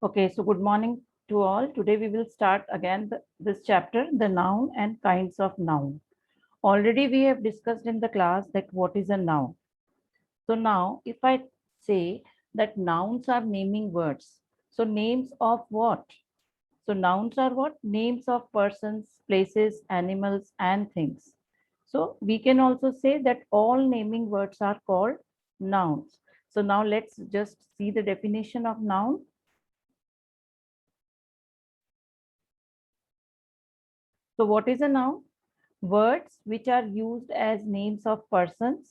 Okay, so good morning to all. Today we will start again this chapter, the noun and kinds of noun. Already we have discussed in the class that what is a noun. So now if I say that nouns are naming words, so names of what? So nouns are what? Names of persons, places, animals and things. So we can also say that all naming words are called nouns. So now let's just see the definition of noun. So what is a noun? Words which are used as names of persons,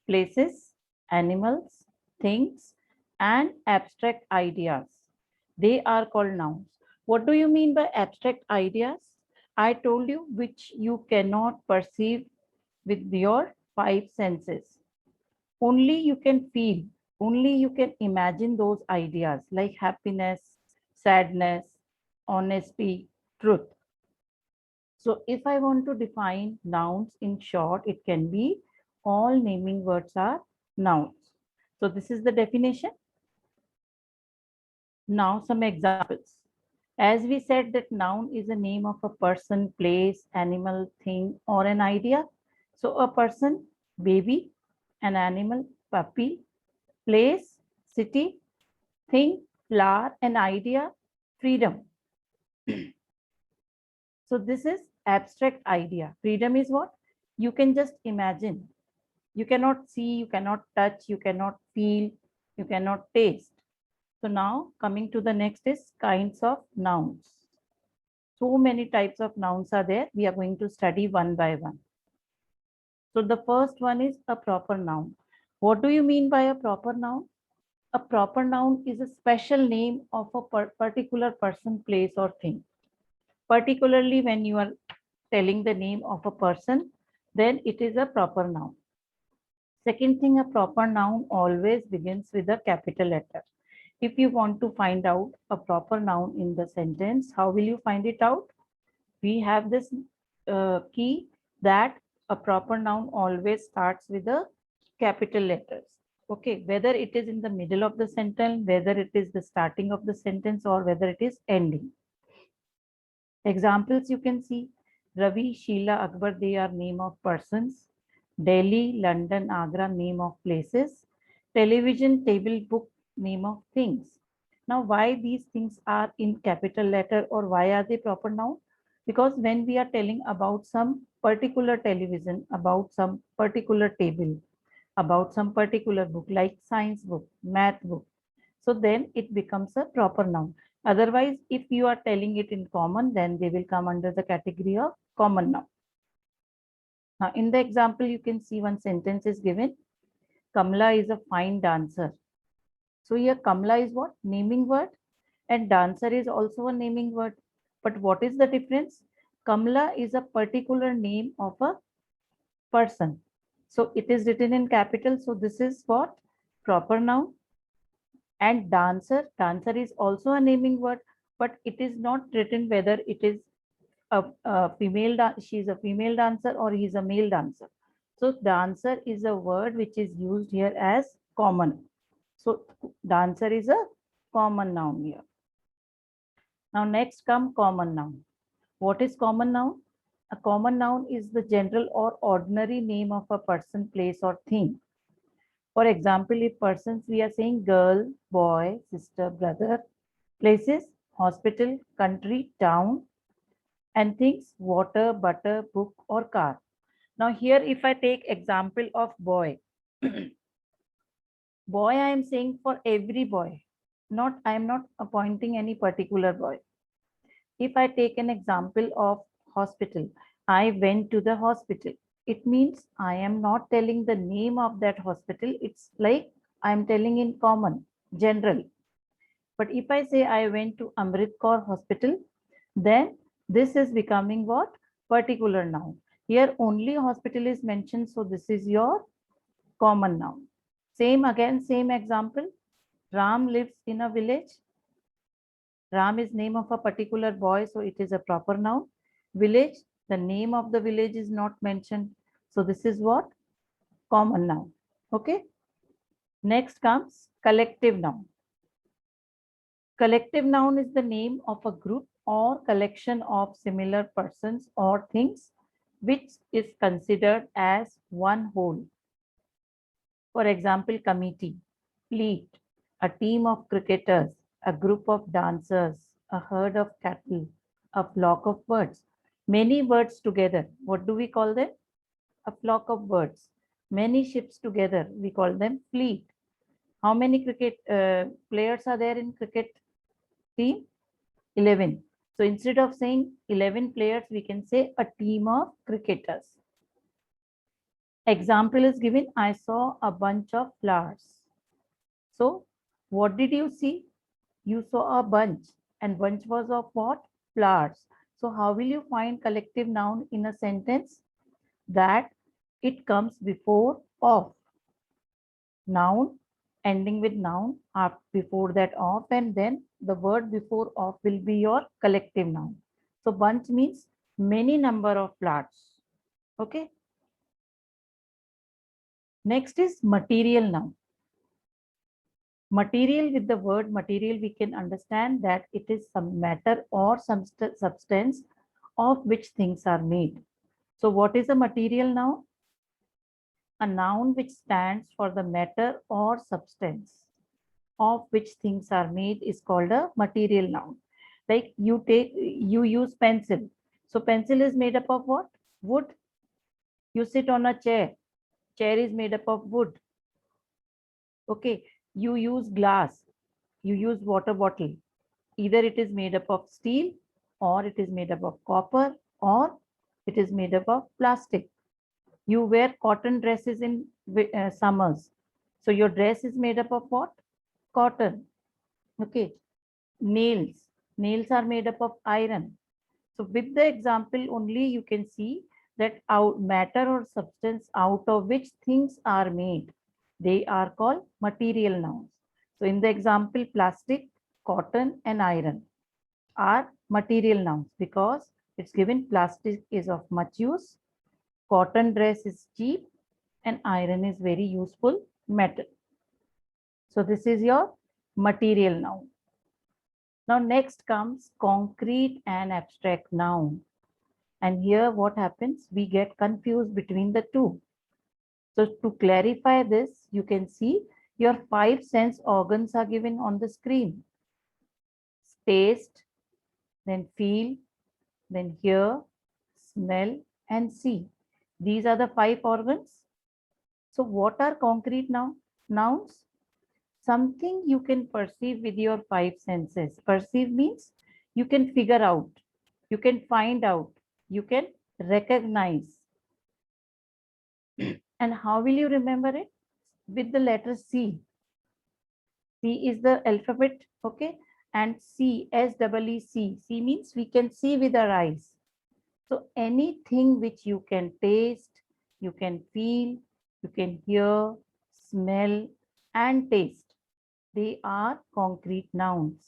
places, animals, things, and abstract ideas. They are called nouns. What do you mean by abstract ideas? I told you which you cannot perceive with your five senses. Only you can feel, only you can imagine those ideas like happiness, sadness, honesty, truth. So if I want to define nouns in short, it can be all naming words are nouns. So this is the definition. Now some examples. As we said that noun is a name of a person, place, animal, thing or an idea. So a person, baby, an animal, puppy, place, city, thing, flower, an idea, freedom. So this is abstract idea. Freedom is what? You can just imagine. You cannot see, you cannot touch, you cannot feel, you cannot taste. So now coming to the next is kinds of nouns. So many types of nouns are there. We are going to study one by one. So the first one is a proper noun. What do you mean by a proper noun? A proper noun is a special name of a particular person, place or thing. Particularly when you are telling the name of a person, then it is a proper noun. Second thing, a proper noun always begins with a capital letter. If you want to find out a proper noun in the sentence, how will you find it out? We have this key that a proper noun always starts with a capital letters. Okay, whether it is in the middle of the sentence, whether it is the starting of the sentence, or whether it is ending. Examples you can see Ravi, Sheila, Akbar, they are name of persons. Delhi, London, Agra, name of places. Television, table, book, name of things. Now, why these things are in capital letter or why are they proper noun? Because when we are telling about some particular television, about some particular table, about some particular book like science book, math book, so then it becomes a proper noun. Otherwise, if you are telling it in common, then they will come under the category of common noun. Now, in the example, you can see one sentence is given. Kamla is a fine dancer. So here Kamla is what? Naming word. And dancer is also a naming word. But what is the difference? Kamla is a particular name of a person. So it is written in capital. So this is what? Proper noun. And dancer is also a naming word, but it is not written whether it is a female, she's a female dancer or he's a male dancer. So dancer is a word which is used here as common. So dancer is a common noun here. Now next come common noun. What is common noun? A common noun is the general or ordinary name of a person, place or thing. For example, if persons we are saying girl, boy, sister, brother, places, hospital, country, town, and things, water, butter, book, or car. Now here, if I take example of boy, boy, I am saying for every boy, not I am not appointing any particular boy. If I take an example of hospital, I went to the hospital. It means I am not telling the name of that hospital. It's like I am telling in common, general. But if I say I went to Amrit Kaur Hospital, then this is becoming what? Particular noun. Here only hospital is mentioned, so this is your common noun. Same again, same example. Ram lives in a village. Ram is name of a particular boy, so it is a proper noun. Village, the name of the village is not mentioned. So this is what? Common noun. Okay. Next comes collective noun. Collective noun is the name of a group or collection of similar persons or things which is considered as one whole. For example, committee, fleet, a team of cricketers, a group of dancers, a herd of cattle, a flock of birds. Many birds together. What do we call them? A flock of birds. Many ships together. We call them fleet. How many cricket players are there in cricket team? 11. So instead of saying 11 players, we can say a team of cricketers. Example is given, I saw a bunch of flowers. So what did you see? You saw a bunch, and bunch was of what? Flowers. So how will you find collective noun in a sentence? That it comes before of. Noun ending with noun, before that of, and then the word before of will be your collective noun. So bunch means many number of flowers. Okay. Next is material noun. Material, with the word material, we can understand that it is some matter or some substance of which things are made. So what is a material noun? A noun which stands for the matter or substance of which things are made is called a material noun. Like you use pencil. So pencil is made up of what? Wood. You sit on a chair. Chair is made up of wood. Okay. You use glass. You use water bottle. Either it is made up of steel, or it is made up of copper, or it is made up of plastic. You wear cotton dresses in summers. So your dress is made up of what? Cotton. Okay. Nails. Nails are made up of iron. So with the example only you can see that out matter or substance out of which things are made, they are called material nouns. So in the example, plastic, cotton and iron are material nouns because it's given plastic is of much use, cotton dress is cheap, and iron is very useful metal. So this is your material noun. Now next comes concrete and abstract noun. And here what happens? We get confused between the two. So to clarify this, you can see your 5 sense organs are given on the screen. Taste, then feel, then hear, smell, and see. These are the 5 organs. So what are concrete nouns? Something you can perceive with your 5 senses. Perceive means you can figure out, you can find out, you can recognize. And how will you remember it? With the letter C. C is the alphabet, okay? And C, S-E-E-C. C means we can see with our eyes. So anything which you can taste, you can feel, you can hear, smell, and taste, they are concrete nouns.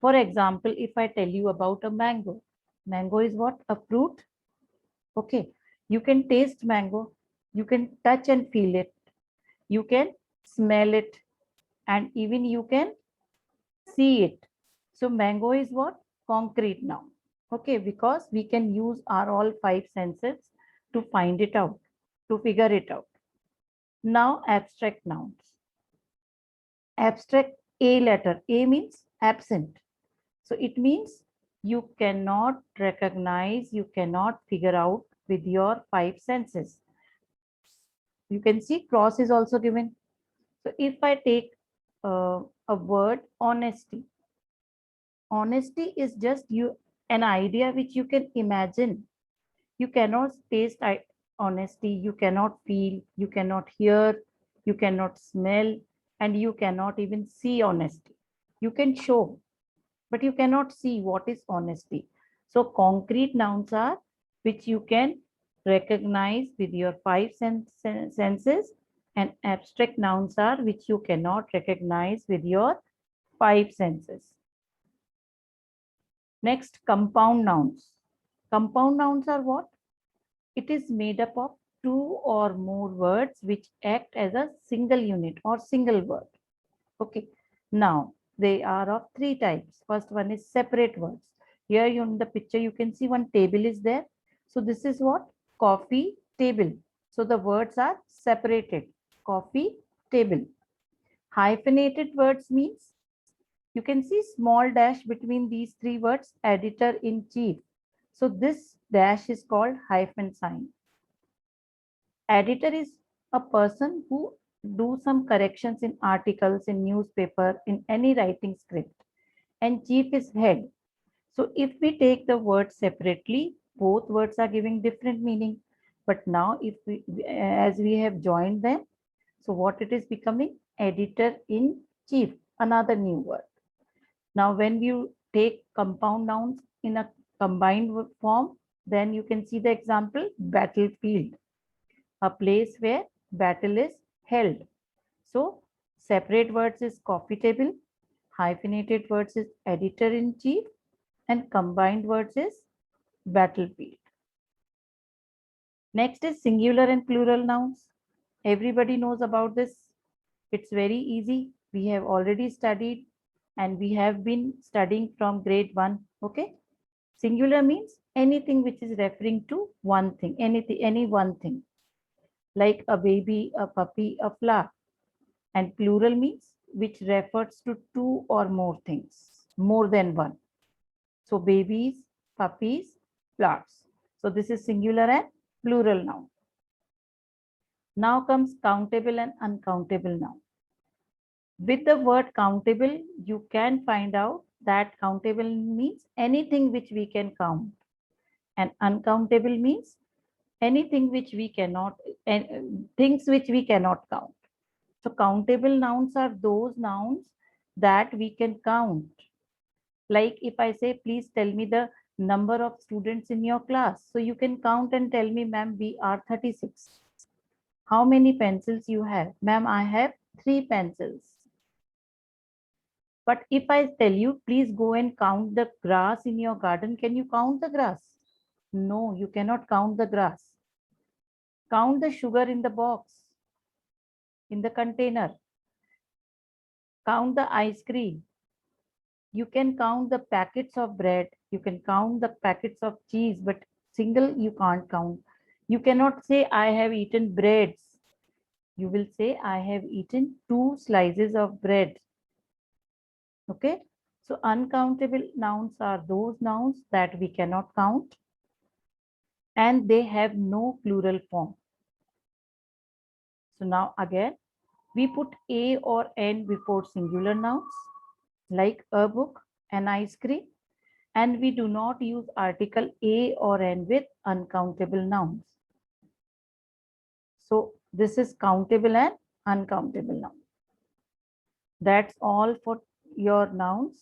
For example, if I tell you about a mango, mango is what? A fruit. Okay. You can taste mango, you can touch and feel it, you can smell it, and even you can see it. So mango is what? Concrete noun. Okay, because we can use our all 5 senses to find it out, to figure it out. Now abstract nouns. Abstract, A letter. A means absent. So it means you cannot recognize, you cannot figure out with your 5 senses. You can see cross is also given. So if I take a word honesty, honesty is just an idea which you can imagine. You cannot taste honesty, you cannot feel, you cannot hear, you cannot smell, and you cannot even see honesty. You can show, but you cannot see what is honesty. So concrete nouns are which you can recognize with your 5 senses, and abstract nouns are which you cannot recognize with your 5 senses. Next, compound nouns. Compound nouns are what? It is made up of 2 or more words which act as a single unit or single word. Okay. Now, they are of three types. First one is separate words. Here in the picture, you can see one table is there. So this is what? Coffee table. So the words are separated. Coffee table. Hyphenated words means you can see small dash between these three words, editor in chief. So this dash is called hyphen sign. Editor is a person who do some corrections in articles, in newspaper, in any writing script, and chief is head. So if we take the words separately, both words are giving different meaning. But now if we, as we have joined them, so what it is becoming? Editor in chief, another new word. Now when you take compound nouns in a combined form, then you can see the example battlefield, a place where battle is held. So separate words is coffee table, hyphenated words is editor in chief, and combined words is battlefield. Next is singular and plural nouns. Everybody knows about this. It's very easy. We have already studied and we have been studying from grade 1. Okay. Singular means anything which is referring to one thing, anything, any one thing, like a baby, a puppy, a flower. And plural means which refers to two or more things, more than one. So babies, puppies, flowers. So this is singular and plural noun. Now comes countable and uncountable noun. With the word countable, you can find out that countable means anything which we can count, and uncountable means anything which we cannot, things which we cannot count. So countable nouns are those nouns that we can count. Like if I say, please tell me the number of students in your class. So you can count and tell me, ma'am, we are 36. How many pencils you have? Ma'am, I have 3 pencils. But if I tell you, please go and count the grass in your garden, can you count the grass? No, you cannot count the grass. Count the sugar in the box, in the container. Count the ice cream. You can count the packets of bread. You can count the packets of cheese, but single you can't count. You cannot say, I have eaten breads. You will say, I have eaten 2 slices of bread. Okay. So uncountable nouns are those nouns that we cannot count and they have no plural form. So now again, we put a or n before singular nouns like a book, an ice cream, and we do not use article a or n with uncountable nouns. So this is countable and uncountable noun. That's all for your nouns.